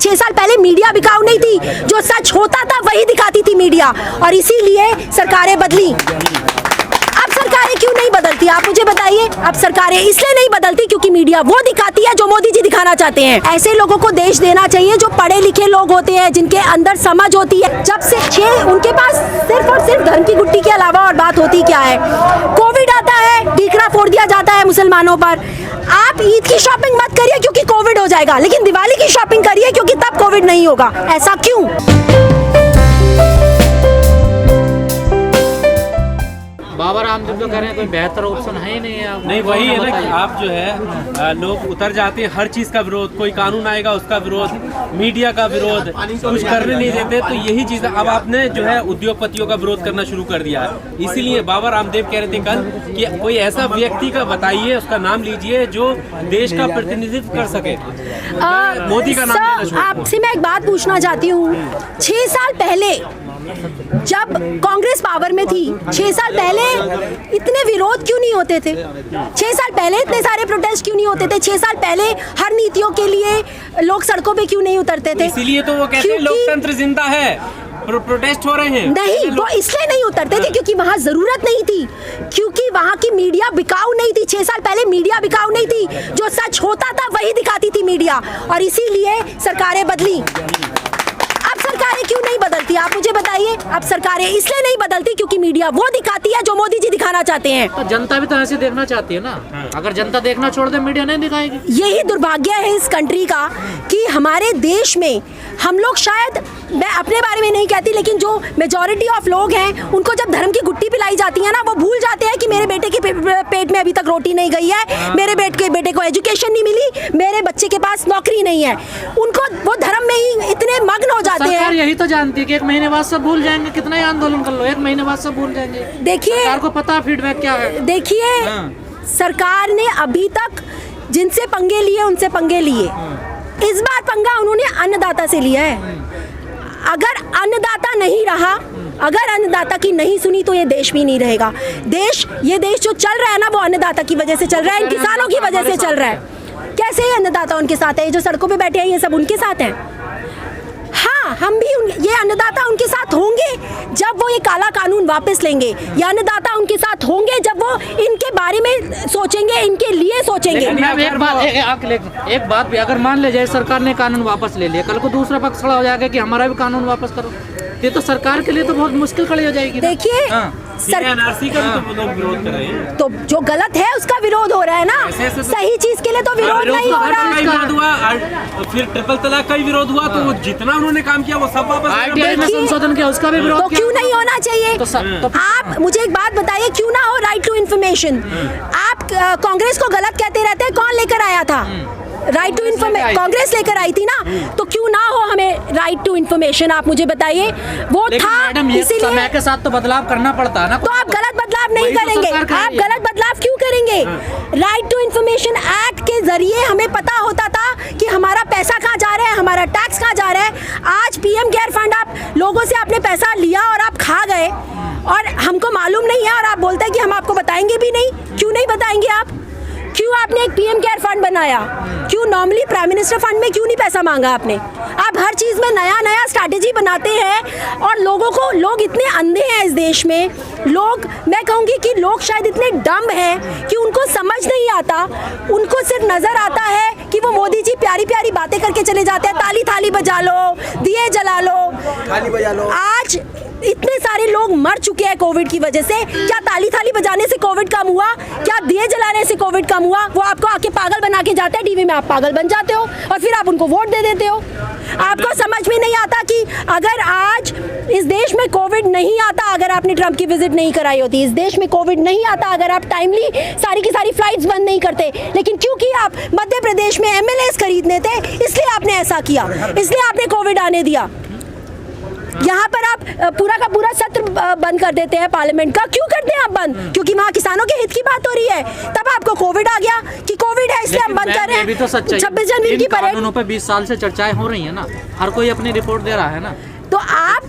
6 साल पहले मीडिया बिकाऊ नहीं थी, जो सच होता था वही दिखाती थी मीडिया, और इसीलिए सरकारें बदली। अब सरकारें क्यों नहीं बदलती, आप मुझे बताइए। अब सरकारें इसलिए नहीं बदलती क्योंकि मीडिया वो दिखाती है जो मोदी जी दिखाना चाहते हैं। ऐसे लोगों को देश देना चाहिए जो पढ़े लिखे लोग होते हैं, जिनके अंदर समझ होती है। जब से उनके पास सिर्फ और सिर्फ धर्म की गुट्टी के अलावा और बात होती क्या है। कोविड आता है, ठीकरा फोड़ दिया जाता है मुसलमानों पर। आप ईद की शॉपिंग मत करिए क्योंकि कोविड हो जाएगा, लेकिन दिवाली की शॉपिंग करिए क्योंकि तब कोविड नहीं होगा। ऐसा क्यों? बाबा रामदेव तो कह रहे हैं कोई बेहतर ऑप्शन है ही नहीं है। नहीं, वही है ना कि आप जो है लोग उतर जाते हैं हर चीज़ का विरोध, कोई कानून आएगा उसका विरोध, मीडिया का विरोध, कुछ करने नहीं देते। तो यही चीज़ अब आपने जो है उद्योगपतियों का विरोध करना शुरू कर दिया है। इसीलिए बाबा रामदेव कह रहे थे कल कि कोई ऐसा व्यक्ति का बताइए, उसका नाम लीजिए जो देश का प्रतिनिधित्व कर सके। मोदी का नाम। आपसे मैं एक बात पूछना चाहती हूँ, 6 साल पहले जब कांग्रेस पावर में थी, 6 साल पहले इतने विरोध क्यों नहीं होते थे? 6 साल पहले इतने सारे प्रोटेस्ट क्यों नहीं होते थे? 6 साल पहले हर नीतियों के लिए लोग सड़कों पे क्यों नहीं उतरते थे? इसीलिए तो वो कहते हैं लोकतंत्र जिंदा है, प्रोटेस्ट हो रहे हैं। नहीं, वो इसलिए नहीं उतरते थे क्योंकि वहाँ जरूरत नहीं थी, क्योंकि वहाँ की मीडिया बिकाऊ नहीं थी। 6 साल पहले मीडिया बिकाऊ नहीं थी, जो सच होता था वही दिखाती थी मीडिया, और इसीलिए सरकारें बदली। सरकारें क्यों नहीं बदलती, आप मुझे बताइए। अब सरकारें इसलिए नहीं बदलती क्योंकि मीडिया वो दिखाती है जो मोदी जी दिखाना चाहते हैं। तो जनता भी तो ऐसे देखना चाहती है ना। अगर जनता देखना छोड़ दे, मीडिया नहीं दिखाएगी। यही दुर्भाग्य है इस कंट्री का कि हमारे देश में हम लोग, शायद मैं अपने बारे में नहीं कहती, लेकिन जो मेजॉरिटी ऑफ लोग हैं उनको जब धर्म की गुट्टी पिलाई जाती है ना, वो भूल जाते हैं कि मेरे बेटे के पेट में अभी तक रोटी नहीं गई है, मेरे बेटे को एजुकेशन नहीं मिली, मेरे बच्चे के पास नौकरी नहीं है। उनको वो धर्म में ही इतने मग्न हो जाते हैं। सरकार यही तो जानती है कि 1 महीने बाद सब भूल जाएंगे, कितना ही आंदोलन कर लो, 1 महीने बाद सब भूल जाएंगे। देखिए, सरकार को पता है फीडबैक क्या है। देखिए, सरकार ने अभी तक जिनसे पंगे लिए उनसे पंगे लिए, इस बार पंगा उन्होंने अन्नदाता से लिया है। अगर अन्नदाता नहीं रहा, अगर अन्नदाता की नहीं सुनी तो ये देश भी नहीं रहेगा। ये देश जो चल रहा है ना, वो अन्नदाता की वजह से चल रहा है, इन किसानों की वजह से चल रहा है। कैसे ये अन्नदाता उनके साथ है, जो सड़कों पे बैठे हैं ये सब उनके साथ हैं। हाँ, हम भी ये अन्नदाता उनके साथ होंगे जब वो ये काला कानून वापस लेंगे। ये अन्नदाता उनके साथ होंगे जब वो इनके बारे में सोचेंगे, इनके लिए सोचेंगे। एक बात भी, अगर मान ले जाए सरकार ने कानून वापस ले लिया, कल को दूसरा पक्ष खड़ा हो जाएगा कि हमारा भी कानून वापस करो, ये तो सरकार के लिए तो बहुत मुश्किल खड़ी हो जाएगी। देखिए, एनआरसी का भी तो लोग विरोध कर रहे हैं, तो जो गलत है उसका विरोध हो रहा है ना, सही चीज के लिए तो विरोध नहीं हो रहा। फिर ट्रिपल तलाक का भी विरोध हुआ, तो जितना उन्होंने काम किया वो सब वापस। आरटीआई में संशोधन किया, उसका भी विरोध तो क्यों नहीं होना चाहिए? आप मुझे एक बात बताइए, क्यों ना हो राइट टू इन्फॉर्मेशन? आप कांग्रेस को गलत कहते रहते हैं, कौन लेकर आया था राइट टू इन्फॉर्मेशन? कांग्रेस लेकर आई थी ना, तो क्यों ना हो हमें राइट टू इन्फॉर्मेशन? आप मुझे बताइए, वो था इसीलिए। समय के साथ तो बदलाव करना पड़ता है ना। तो आप गलत बदलाव नहीं करेंगे, आप गलत बदलाव क्यों करेंगे? राइट टू इन्फॉर्मेशन एक्ट के जरिए हमें पता होता था कि हमारा पैसा कहाँ जा रहा है, हमारा टैक्स कहाँ जा रहा है। आज पीएम केयर फंड, आप लोगों से आपने पैसा लिया और आप खा गए और हमको मालूम नहीं है, और आप बोलते हैं कि हम आपको बताएंगे भी नहीं। क्यों नहीं बताएंगे आप? क्यों आपने एक पीएम केयर फंड बनाया? क्यों नॉर्मली प्राइम मिनिस्टर फंड में क्यों नहीं पैसा मांगा आपने? आप हर चीज में नया स्ट्रैटेजी बनाते हैं, और लोग इतने अंधे हैं इस देश में। मैं कहूँगी कि लोग शायद इतने डम्ब हैं कि उनको समझ नहीं आता, उनको सिर्फ नजर आता है कि वो मोदी जी प्यारी प्यारी बातें करके चले जाते हैं, ताली थाली बजा लो, दिए जला लो, थाली बजा लो। आज इतने सारे लोग मर चुके हैं कोविड की वजह से। क्या ताली थाली बजाने से कोविड कम हुआ? क्या दिए जलाने से कोविड कम हुआ? वो आपको आके पागल बना के जाता है, टीवी में आप पागल बन जाते हो और फिर आप उनको वोट दे देते हो। आपको समझ में नहीं आता कि अगर आज इस देश में कोविड नहीं आता, अगर आपने ट्रंप की विजिट नहीं कराई होती, इस देश में कोविड नहीं आता अगर आप टाइमली सारी की सारी फ्लाइट्स बंद नहीं करते, लेकिन क्योंकि आप मध्य प्रदेश में एमएलएस खरीदने थे, इसलिए आपने ऐसा किया, इसलिए आपने कोविड आने दिया। यहाँ पर आप पूरा का पूरा सत्र बंद कर देते हैं पार्लियामेंट का। क्यों करते हैं आप बंद? क्योंकि वहाँ किसानों के हित की बात हो रही है। तब आपको कोविड आ गया कि कोविड है इसलिए हम बंद कर रहे हैं। 26 जनवरी की परेड, कानूनों पे 20 साल से चर्चाएं हो रही है ना, हर कोई अपनी रिपोर्ट दे रहा है ना। तो आप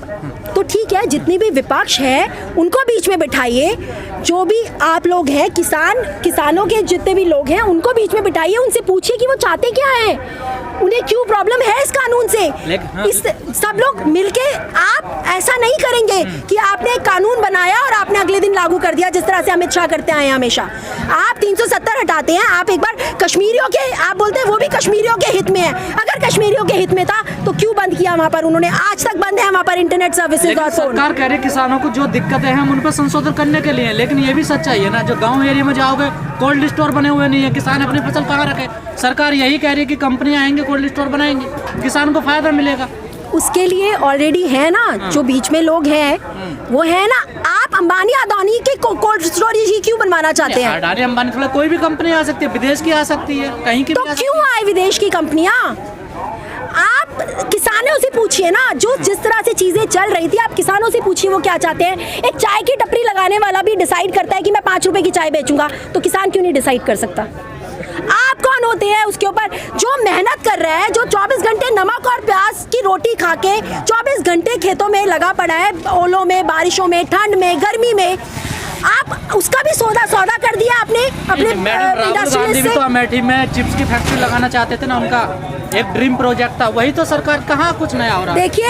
तो ठीक है, जितनी भी विपक्ष है उनको बीच में बिठाइए, जो भी आप लोग हैं किसानों के जितने भी लोग हैं उनको बीच में बिठाइए, उनसे पूछिए कि वो चाहते क्या है। उन्हें क्यों प्रॉब्लम है इस कानून से? हाँ। इस सब लोग मिलके, आप ऐसा नहीं करेंगे कि आपने एक कानून बनाया और आपने अगले दिन लागू कर दिया, जिस तरह से अमित शाह करते आए हैं हमेशा। आप 370 हटाते हैं, आप एक बार कश्मीरियों के, आप बोलते हैं वो भी कश्मीरियों के हित में है। अगर कश्मीरियों के हित में था तो क्यों बंद किया वहाँ पर उन्होंने? आज तक बंद है वहाँ पर इंटरनेट सर्विसेज और फोन। सरकार कह रही है किसानों को जो दिक्कतें हैं हम उन पर संशोधन करने के लिए, लेकिन ये भी सच्चाई है ना, जो गांव एरिया में जाओगे कोल्ड स्टोर बने हुए नहीं है, किसान अपनी फसल कहाँ रखे? सरकार यही कह रही है कि कंपनियां आएंगे कोल्ड स्टोर बनाएंगी, किसान को फायदा मिलेगा। उसके लिए ऑलरेडी है ना, जो बीच में लोग हैं वो है ना। आप अंबानी अदानी के कोल्ड स्टोरेज ही क्यों बनवाना चाहते हैं? अडानी अंबानी थोड़ा कोई भी कंपनी आ सकती है, विदेश की आ सकती है, कहीं की तो क्यों आए विदेश की कंपनियां? आप किसानों से पूछिए ना, जो जिस तरह से चीजें चल रही थी, आप किसानों से पूछिए वो क्या चाहते हैं। एक चाय की टपरी लगाने वाला भी डिसाइड करता है कि मैं 5 रुपए की चाय बेचूंगा, तो किसान क्यों नहीं डिसाइड कर सकता? आप कौन होते हैं उसके ऊपर? जो मेहनत कर रहा है, जो 24 घंटे नमक और प्याज की रोटी खा के 24 घंटे खेतों में लगा पड़ा है, ओलों में, बारिशों में, ठंड में, गर्मी में, आप उसका भी सौदा कर दिया आपने अपने इंडस्ट्री से। तो अमेठी में चिप्स की फैक्ट्री लगाना चाहते थे ना, उनका एक ड्रीम प्रोजेक्ट था, वही तो सरकार, कहाँ कुछ नया हो रहा है? देखिए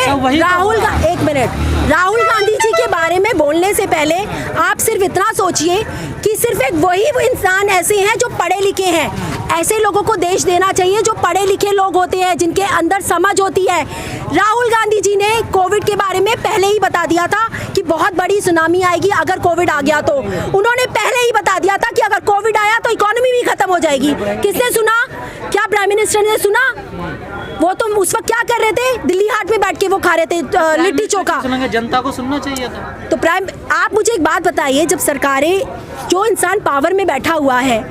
एक मिनट, राहुल गांधी जी के बारे में बोलने से पहले आप सिर्फ इतना सोचिए कि सिर्फ एक वही इंसान ऐसे हैं जो पढ़े लिखे हैं। ऐसे लोगों को देश देना चाहिए जो पढ़े लिखे लोग होते हैं, जिनके अंदर समझ होती है। राहुल गांधी जी ने कोविड के बारे में पहले ही बता दिया था कि बहुत बड़ी सुनामी आएगी अगर कोविड आ गया तो। उन्होंने पहले ही बता दिया था कि अगर कोविड आया तो इकोनॉमी भी खत्म हो जाएगी। किसने सुना? क्या प्राइम मिनिस्टर ने सुना? वो तो उस वक्त क्या कर रहे थे? दिल्ली हाट में बैठ के वो खा रहे थे लिट्टी चोखा। जनता को सुनना चाहिए था। तो आप मुझे एक बात बताइए, जब सरकारें, जो इंसान पावर में बैठा हुआ है,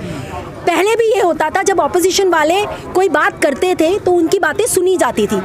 पहले भी ये होता था जब ऑपोजिशन वाले कोई बात करते थे तो उनकी बातें सुनी जाती थी।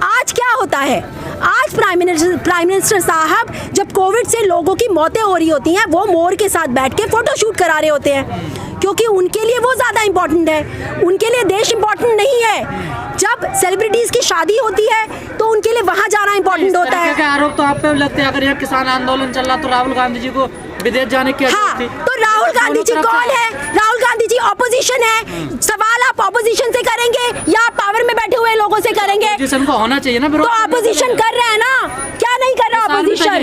आज क्या होता है? आज प्राइम मिनिस्टर साहब जब कोविड से लोगों की मौतें हो रही होती हैं, वो मोर के साथ बैठ के फोटो शूट करा रहे होते हैं, क्योंकि उनके लिए वो ज्यादा इंपॉर्टेंट है, उनके लिए देश इंपॉर्टेंट नहीं है। जब सेलिब्रिटीज की शादी होती है तो उनके लिए वहां जाना इंपॉर्टेंट होता है। आरोप तो आप पे लगते हैं, अगर ये किसान आंदोलन चल रहा तो राहुल गांधी जी को विदेश जाने की हाँ, तो राहुल गांधी जी कौन है? राहुल गांधी जी ऑपोजिशन है। सवाल आप ऑपोजिशन से करेंगे या पावर में बैठे हुए लोगों से करेंगे? ऑपोजिशन को होना चाहिए ना। तो ऑपोजिशन कर रहे हैं ना, क्या नहीं कर रहा ऑपोजिशन?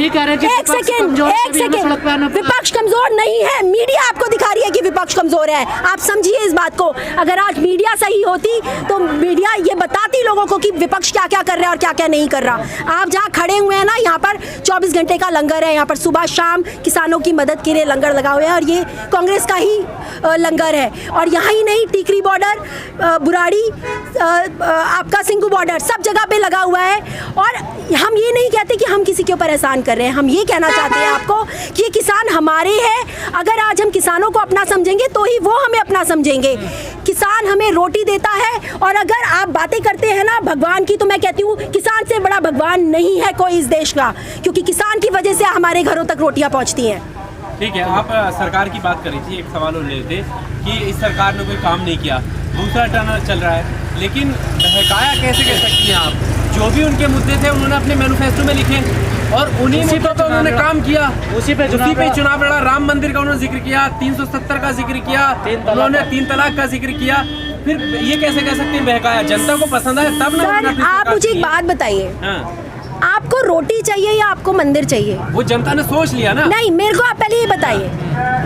एक सेकेंड, विपक्ष कमजोर नहीं है, मीडिया आपको दिखा रही है कि विपक्ष कमजोर है। आप समझिए इस बात को। अगर आज मीडिया सही होती तो मीडिया ये बताती लोगों को कि विपक्ष क्या क्या कर रहा है और क्या क्या नहीं कर रहा। आप जहाँ खड़े हुए हैं ना, यहाँ पर 24 घंटे का लंगर है, यहाँ पर सुबह शाम किसानों की मदद के लिए लंगर लगा हुआ है, और ये कांग्रेस का ही लंगर है। और यहाँ ही नहीं, टीकरी बॉर्डर, बुराड़ी, आपका सिंगू बॉर्डर, सब जगह पे लगा हुआ है। और हम ये नहीं कहते कि हम किसी के ऊपर एहसान कर रहे हैं, हम ये कहना चाहते हैं आपको कि ये किसान हमारे हैं। अगर आज हम किसानों को अपना समझेंगे तो ही वो हमें अपना समझेंगे। किसान हमें रोटी देता है। और अगर आप बातें करते हैं ना भगवान की, तो मैं कहती हूँ किसान से बड़ा भगवान नहीं है कोई इस देश का, क्योंकि किसान की वजह से हमारे घरों तक रोटियां पहुँचती हैं। ठीक है, आप सरकार की बात कर रही थी, एक सवाल और लेते कि इस सरकार ने कोई काम नहीं किया, दूसरा टर्न चल रहा है, लेकिन बहकाया कैसे कह सकती हैं आप? जो भी उनके मुद्दे थे उन्होंने अपने मैनिफेस्टो में लिखे और उन्हीं मुद्दों पर उन्होंने काम किया, उसी पे चुनाव लड़ा। राम मंदिर का उन्होंने जिक्र किया, 370 का जिक्र किया, उन्होंने 3 तलाक का जिक्र किया। फिर ये कैसे कह सकते हैं बहकाया? जनता को पसंद है तब ना। आप मुझे एक बात बताइए, आपको रोटी चाहिए या आपको मंदिर चाहिए? वो जनता ने सोच लिया ना। नहीं, मेरे को आप पहले ये बताइए,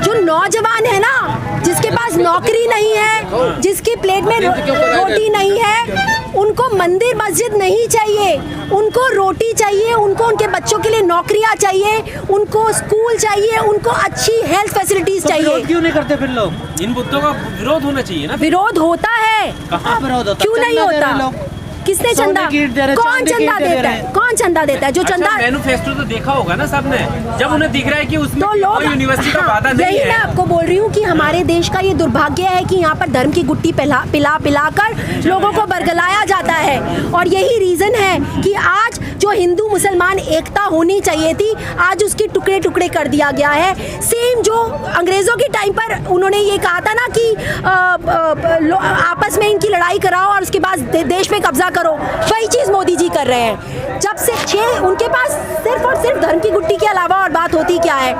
जो नौजवान है ना, जिसके पास नौकरी नहीं है, जिसकी प्लेट में रोटी नहीं है, उनको मंदिर मस्जिद नहीं चाहिए, उनको रोटी चाहिए, उनको उनके बच्चों के लिए नौकरियां चाहिए, उनको स्कूल चाहिए, उनको अच्छी हेल्थ फैसिलिटीज चाहिए। क्यों नहीं करते फिर लोग? इन मुद्दों का विरोध होना चाहिए ना। विरोध होता है, कहाँ विरोध होता? क्यों नहीं होता? किसने चंदा? कौन चंदा देता है? कौन चंदा देता है? जो चंदा मैनिफेस्टो तो देखा होगा ना सबने, जब उन्हें दिख रहा है कि उसमें कोई यूनिवर्सिटी का वादा नहीं है। यही मैं आपको बोल रही हूँ कि हमारे देश का ये दुर्भाग्य है कि यहाँ पर धर्म की गुट्टी पिला कर लोगों को बरगलाया जाता है। और यही रीजन है कि आज जो हिंदू मुसलमान एकता होनी चाहिए थी, आज उसके टुकड़े टुकड़े कर दिया गया है। सेम जो अंग्रेजों के टाइम पर उन्होंने ये कहा था ना कि आपस में इनकी लड़ाई कराओ और उसके बाद देश पे कब्जा करो, वही चीज मोदी जी कर रहे हैं। जब से उनके पास सिर्फ और सिर्फ धर्म की गुट्टी के अलावा और बात होती क्या है?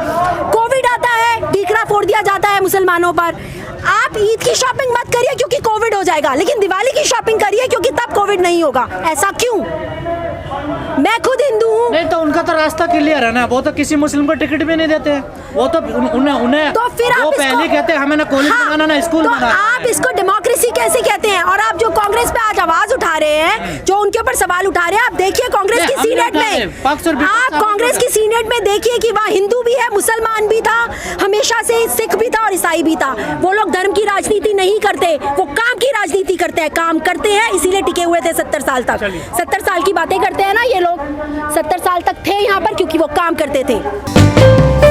कोविड आता है, ठीकरा फोड़ दिया जाता है मुसलमानों पर। आप ईद की शॉपिंग मत करिए क्योंकि कोविड हो जाएगा, लेकिन दिवाली की शॉपिंग करिए क्योंकि तब कोविड नहीं होगा। ऐसा क्यों? मैं खुद हिंदू हूँ। नहीं तो उनका तो रास्ता क्लियर है ना, वो तो किसी मुस्लिम को टिकट भी नहीं देते हैं। वो तो उन्हें तो फिर वो पहले कहते हैं हमें ना कॉलेज बनाना ना स्कूल तो बनाना। आप इसको डेमोक्रेसी कैसे कहते हैं? और आप जो कांग्रेस पे आज आवाज उठा रहे हैं, जो उनके ऊपर सवाल उठा रहे हैं, आप देखिए कांग्रेस की सीनेट में, आप कांग्रेस की सीनेट में देखिए कि वहाँ हिंदू भी है, मुसलमान भी था, हमेशा से सिख भी था और ईसाई भी था। वो लोग धर्म की राजनीति नहीं करते, वो काम की राजनीति करते हैं, काम करते हैं, इसीलिए टिके हुए थे 70 साल तक। 70 साल की बातें करते हैं ना ये लोग, 70 साल तक थे यहाँ पर क्योंकि वो काम करते थे।